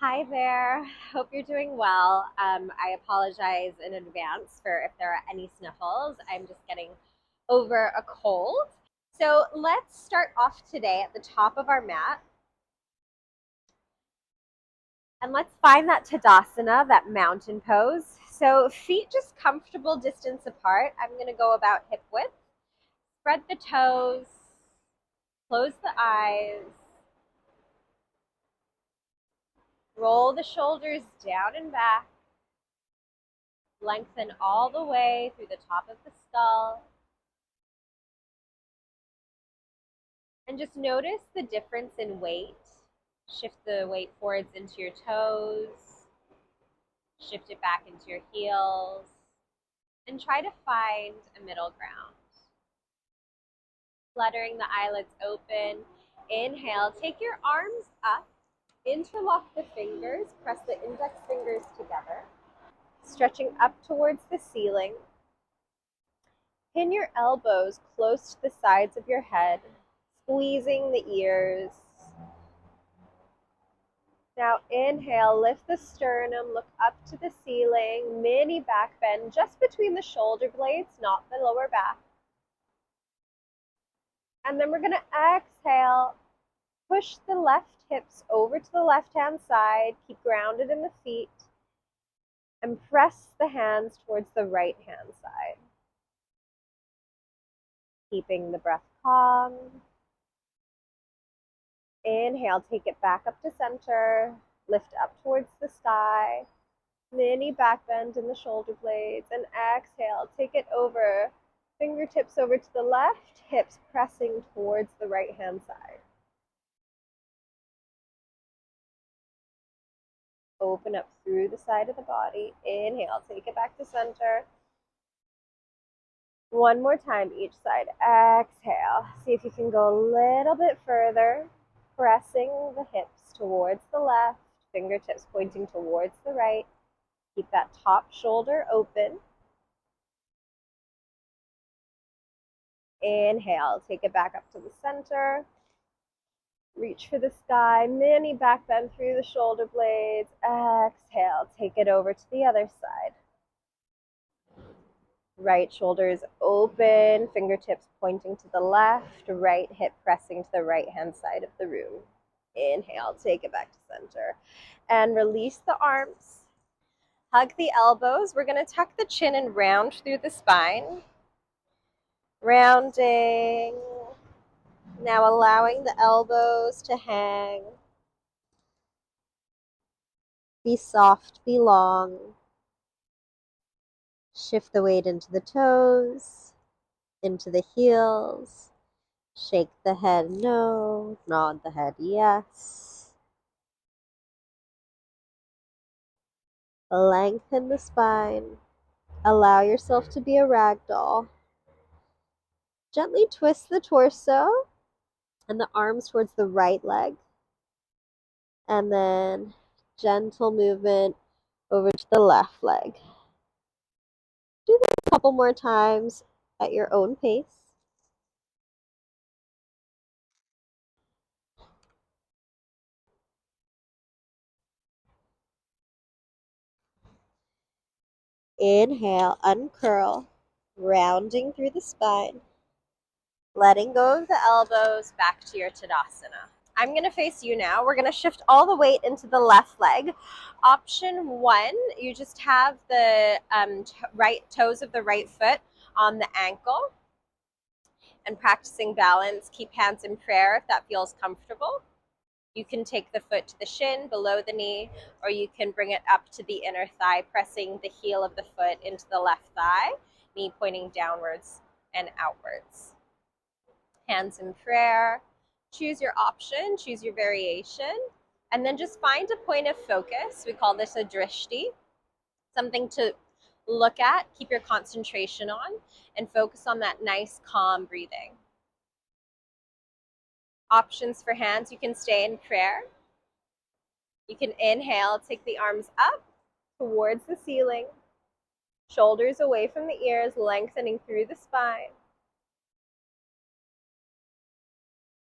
Hi there. Hope you're doing well. I apologize in advance for if there are any sniffles. I'm just getting over a cold. So let's start off today at the top of our mat. And let's find that Tadasana, that mountain pose. So feet just comfortable distance apart. I'm going to go about hip width. Spread the toes. Close the eyes. Roll the shoulders down and back. Lengthen all the way through the top of the skull. And just notice the difference in weight. Shift the weight forwards into your toes. Shift it back into your heels. And try to find a middle ground. Fluttering the eyelids open. Inhale, take your arms up. Interlock the fingers. Press the index fingers together. Stretching up towards the ceiling. Pin your elbows close to the sides of your head, squeezing the ears. Now inhale, lift the sternum, look up to the ceiling, mini back bend just between the shoulder blades, not the lower back. And then we're going to exhale, push the left hips over to the left-hand side, keep grounded in the feet, and press the hands towards the right-hand side. Keeping the breath calm. Inhale, take it back up to center, lift up towards the sky, mini back bend in the shoulder blades, and exhale, take it over, fingertips over to the left, hips pressing towards the right-hand side. Open up through the side of the body. Inhale, take it back to center. One more time each side. Exhale. See if you can go a little bit further, pressing the hips towards the left, fingertips pointing towards the right. Keep that top shoulder open. Inhale, take it back up to the center. Reach for the sky, mini back bend through the shoulder blades. Exhale, take it over to the other side. Right shoulder is open, fingertips pointing to the left, right hip pressing to the right-hand side of the room. Inhale, take it back to center. And release the arms. Hug the elbows. We're going to tuck the chin and round through the spine. Rounding. Now allowing the elbows to hang. Be soft, be long. Shift the weight into the toes, into the heels. Shake the head no, nod the head yes. Lengthen the spine. Allow yourself to be a rag doll. Gently twist the torso and the arms towards the right leg. And then gentle movement over to the left leg. Do this a couple more times at your own pace. Inhale, uncurl, rounding through the spine. Letting go of the elbows, back to your Tadasana. I'm going to face you now. We're going to shift all the weight into the left leg. Option one, you just have the right toes of the right foot on the ankle. And practicing balance, keep hands in prayer if that feels comfortable. You can take the foot to the shin, below the knee, or you can bring it up to the inner thigh, pressing the heel of the foot into the left thigh, knee pointing downwards and outwards. Hands in prayer. Choose your option, choose your variation, and then just find a point of focus. We call this a drishti, something to look at, keep your concentration on, and focus on that nice, calm breathing. Options for hands, you can stay in prayer. You can inhale, take the arms up towards the ceiling, shoulders away from the ears, lengthening through the spine.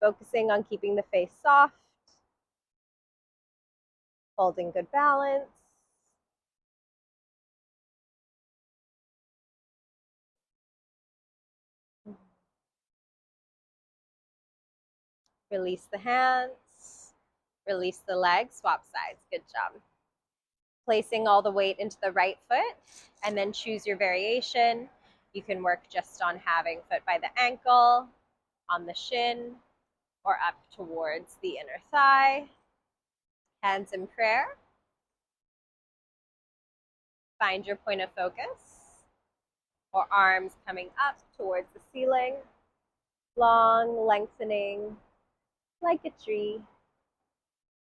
Focusing on keeping the face soft. Holding good balance. Release the hands. Release the legs. Swap sides. Good job. Placing all the weight into the right foot, and then choose your variation. You can work just on having foot by the ankle, on the shin, or up towards the inner thigh. Hands in prayer. Find your point of focus, or arms coming up towards the ceiling, long, lengthening, like a tree.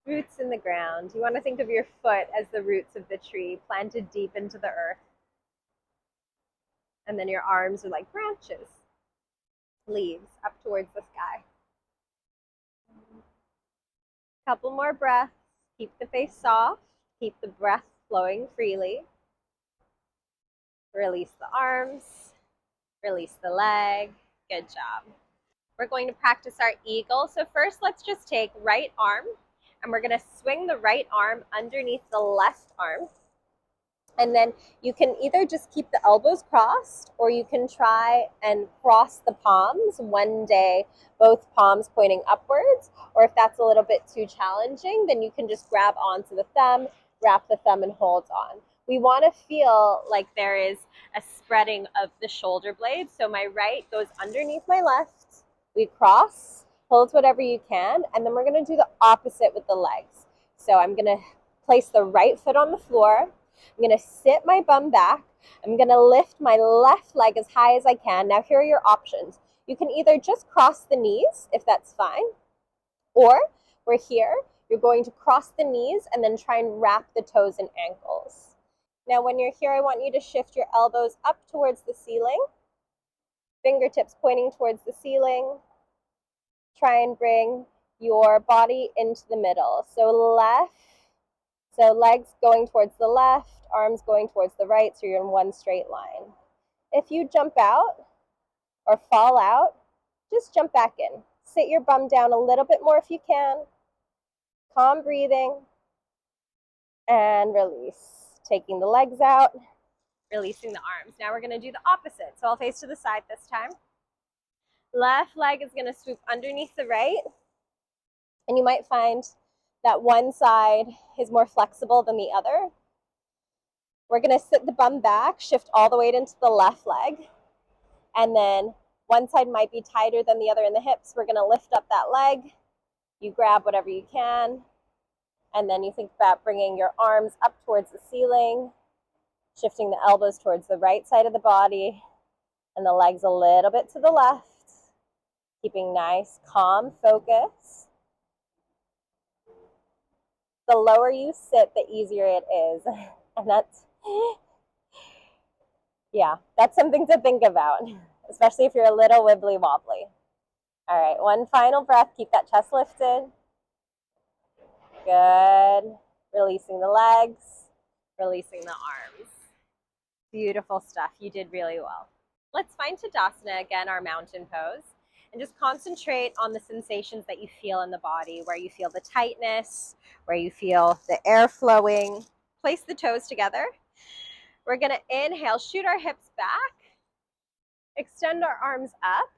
Roots in the ground. You want to think of your foot as the roots of the tree, planted deep into the earth. And then your arms are like branches, leaves up towards the sky. Couple more breaths. Keep the face soft. Keep the breath flowing freely. Release the arms. Release the leg. Good job. We're going to practice our eagle. So first, let's just take right arm, and we're going to swing the right arm underneath the left arm. And then you can either just keep the elbows crossed, or you can try and cross the palms one day, both palms pointing upwards. Or if that's a little bit too challenging, then you can just grab onto the thumb, wrap the thumb, and hold on. We want to feel like there is a spreading of the shoulder blades. So my right goes underneath my left. We cross, hold whatever you can, and then we're going to do the opposite with the legs. So I'm going to place the right foot on the floor. I'm going to sit my bum back. I'm going to lift my left leg as high as I can. Now, here are your options. You can either just cross the knees, if that's fine, or we're here. You're going to cross the knees and then try and wrap the toes and ankles. Now, when you're here, I want you to shift your elbows up towards the ceiling, fingertips pointing towards the ceiling. Try and bring your body into the middle. So legs going towards the left, arms going towards the right, so you're in one straight line. If you jump out or fall out, just jump back in. Sit your bum down a little bit more if you can. Calm breathing, and release. Taking the legs out, releasing the arms. Now we're going to do the opposite. So I'll face to the side this time. Left leg is going to swoop underneath the right, and you might find that one side is more flexible than the other. We're going to sit the bum back, shift all the weight into the left leg, and then one side might be tighter than the other in the hips. We're going to lift up that leg. You grab whatever you can, and then you think about bringing your arms up towards the ceiling, shifting the elbows towards the right side of the body, and the legs a little bit to the left, keeping nice, calm focus. The lower you sit, the easier it is. And that's something to think about, especially if you're a little wibbly wobbly. All right, one final breath. Keep that chest lifted. Good. Releasing the legs, releasing the arms. Beautiful stuff. You did really well. Let's find Tadasana again, our mountain pose, and just concentrate on the sensations that you feel in the body, where you feel the tightness, where you feel the air flowing. Place the toes together. We're going to inhale, shoot our hips back, extend our arms up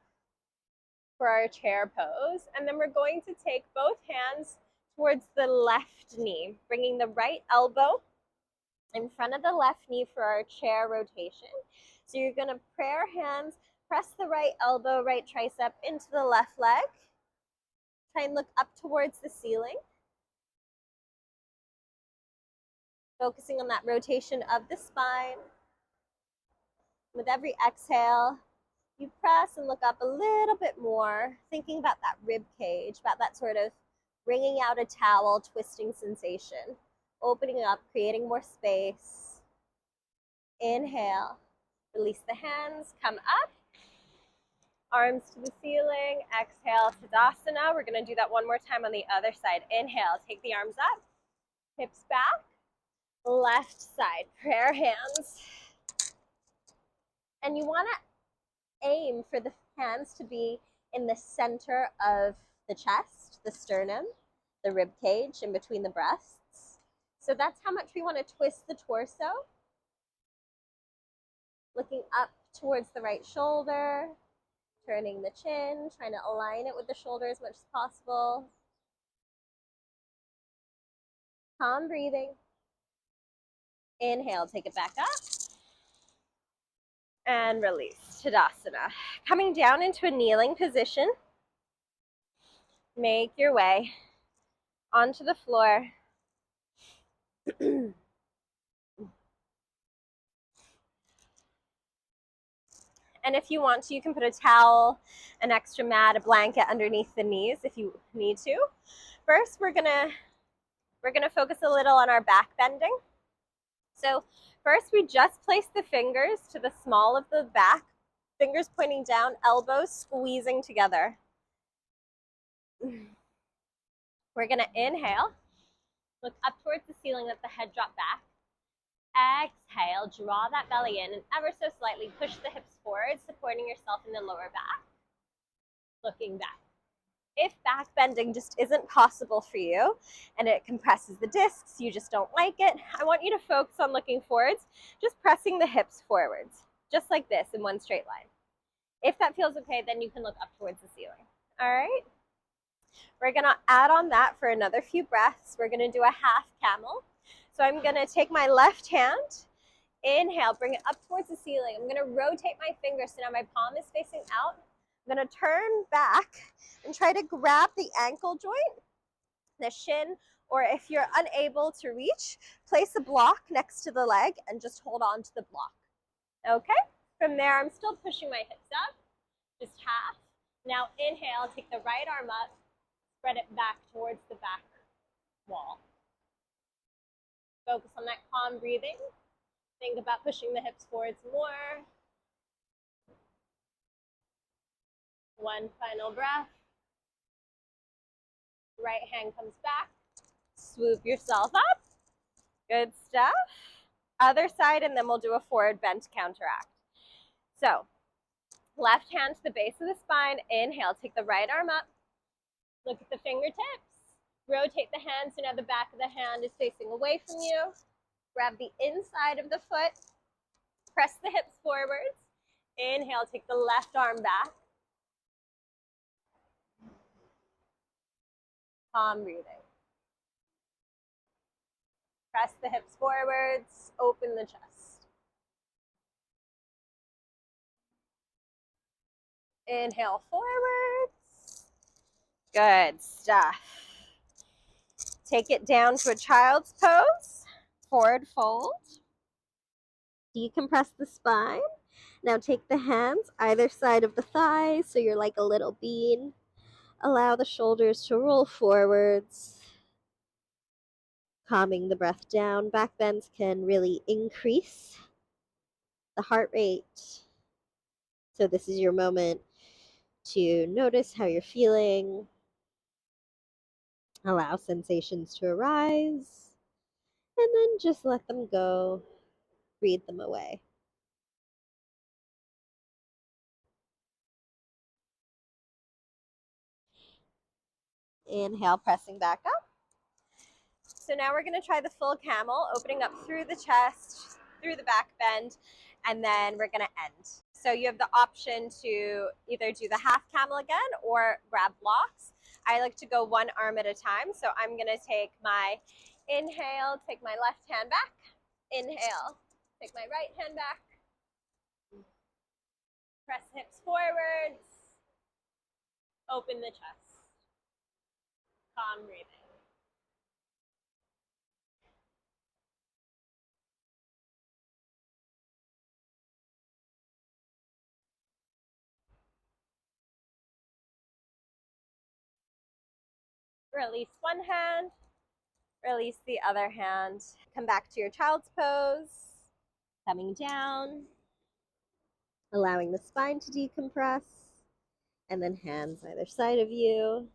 for our chair pose, and then we're going to take both hands towards the left knee, bringing the right elbow in front of the left knee for our chair rotation. So you're going to prayer hands, press the right elbow, right tricep into the left leg. Try and look up towards the ceiling. Focusing on that rotation of the spine. With every exhale, you press and look up a little bit more, thinking about that rib cage, about that sort of wringing out a towel, twisting sensation. Opening up, creating more space. Inhale, release the hands, come up. Arms to the ceiling, exhale, Tadasana. We're going to do that one more time on the other side. Inhale, take the arms up, hips back. Left side, prayer hands. And you want to aim for the hands to be in the center of the chest, the sternum, the rib cage, in between the breasts. So that's how much we want to twist the torso. Looking up towards the right shoulder, turning the chin, trying to align it with the shoulder as much as possible. Calm breathing. Inhale, take it back up. And release, Tadasana. Coming down into a kneeling position. Make your way onto the floor. And if you want to, you can put a towel, an extra mat, a blanket underneath the knees if you need to. First, we're gonna focus a little on our back bending. So first, we just place the fingers to the small of the back, fingers pointing down, elbows squeezing together. We're gonna inhale, look up towards the ceiling, let the head drop back. Exhale, draw that belly in and ever so slightly push the hips forward, supporting yourself in the lower back. Looking back. If back bending just isn't possible for you and it compresses the discs, you just don't like it, I want you to focus on looking forwards, just pressing the hips forwards, just like this in one straight line. If that feels okay, then you can look up towards the ceiling. All right? We're gonna add on that for another few breaths. We're gonna do a half camel. So I'm gonna take my left hand, inhale, bring it up towards the ceiling. I'm gonna rotate my fingers so now my palm is facing out. I'm gonna turn back and try to grab the ankle joint, the shin, or if you're unable to reach, place a block next to the leg and just hold on to the block. Okay? From there, I'm still pushing my hips up, just half. Now inhale, take the right arm up, spread it back towards the back wall. Focus on that calm breathing. Think about pushing the hips forwards more. One final breath. Right hand comes back. Swoop yourself up. Good stuff. Other side, and then we'll do a forward bend counteract. So, left hand to the base of the spine. Inhale, take the right arm up. Look at the fingertips. Rotate the hand so now the back of the hand is facing away from you. Grab the inside of the foot. Press the hips forwards. Inhale, take the left arm back. Calm breathing. Press the hips forwards. Open the chest. Inhale forwards. Good stuff. Take it down to a child's pose. Forward fold. Decompress the spine. Now take the hands either side of the thighs so you're like a little bean. Allow the shoulders to roll forwards. Calming the breath down. Back bends can really increase the heart rate. So this is your moment to notice how you're feeling. Allow sensations to arise. And then just let them go. Breathe them away. Inhale, pressing back up. So now we're going to try the full camel, opening up through the chest, through the back bend, and then we're going to end. So you have the option to either do the half camel again or grab blocks. I like to go one arm at a time. So I'm going to take my inhale, take my left hand back, inhale, take my right hand back, press hips forwards, open the chest, calm breathing. Release one hand, release the other hand. Come back to your child's pose, coming down, allowing the spine to decompress, and then hands either side of you.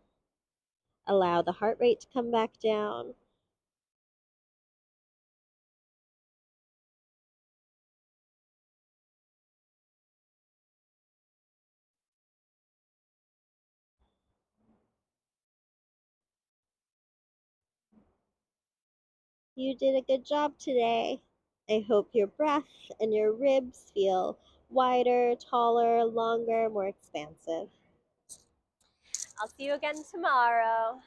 Allow the heart rate to come back down. you did a good job today. I hope your breath and your ribs feel wider, taller, longer, more expansive. I'll see you again tomorrow.